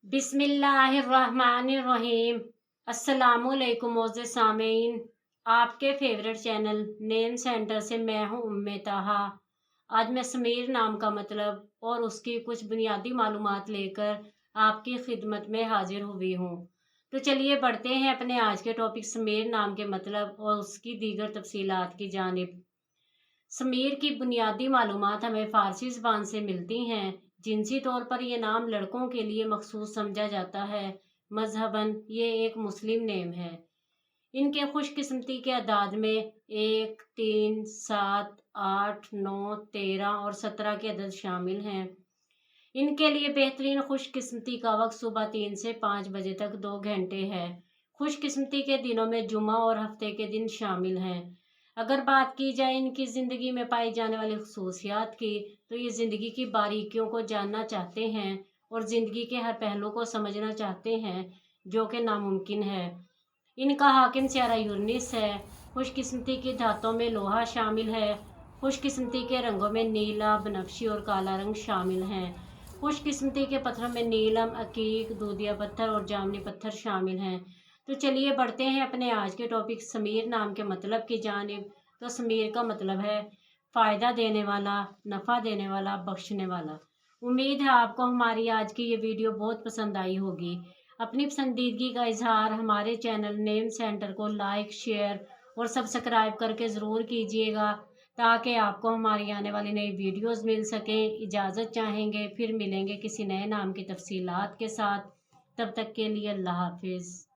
बिस्मिल्लाहिर्रहमानिर्रहीम। अस्सलामुअलैकुम मोअज़्ज़िज़ सामीन, आपके फेवरेट चैनल नेम सेंटर से मैं हूँ उम्मे ताहा। आज मैं समीर नाम का मतलब और उसकी कुछ बुनियादी मालूमात लेकर आपकी खिदमत में हाजिर हुई हूँ। तो चलिए बढ़ते हैं अपने आज के टॉपिक समीर नाम के मतलब और उसकी दीगर तफसीलात की जानिब। समीर की बुनियादी मालूमात हमें फ़ारसी ज़बान से मिलती हैं। जिनसी तौर पर यह नाम लड़कों के लिए मखसूस समझा जाता है। मजहबन ये एक मुस्लिम नेम है। इनके खुशकिस्मती के अदाद में 1, 3, 7, 8, 9, 13 और 17 के अदद शामिल हैं। इनके लिए बेहतरीन खुशकिस्मती का वक्त सुबह 3 से 5 बजे तक 2 घंटे है। खुशकिस्मती के दिनों में जुमा और हफ्ते के दिन शामिल हैं। अगर बात की जाए इनकी ज़िंदगी में पाई जाने वाली खसूसियात की, तो ये ज़िंदगी की बारीकियों को जानना चाहते हैं और ज़िंदगी के हर पहलू को समझना चाहते हैं, जो कि नामुमकिन है। इनका हाकिम सियारा यूरनिस है। खुशकिस्मती की धातों में लोहा शामिल है। खुशकिस्मती के रंगों में नीला, बनफशी और काला रंग शामिल हैं। खुशकिस्मती के पत्थरों में नीलम, अकीक, दूधिया पत्थर और जामनी पत्थर शामिल हैं। तो चलिए बढ़ते हैं अपने आज के टॉपिक समीर नाम के मतलब की जानिब। तो समीर का मतलब है फ़ायदा देने वाला, नफ़ा देने वाला, बख्शने वाला। उम्मीद है आपको हमारी आज की ये वीडियो बहुत पसंद आई होगी। अपनी पसंदीदगी का इजहार हमारे चैनल नेम सेंटर को लाइक, शेयर और सब्सक्राइब करके ज़रूर कीजिएगा, ताकि आपको हमारी आने वाली नई वीडियोस मिल सकें। इजाज़त चाहेंगे, फिर मिलेंगे किसी नए नाम की तफसीलात के साथ। तब तक के लिए अल्लाह हाफिज़।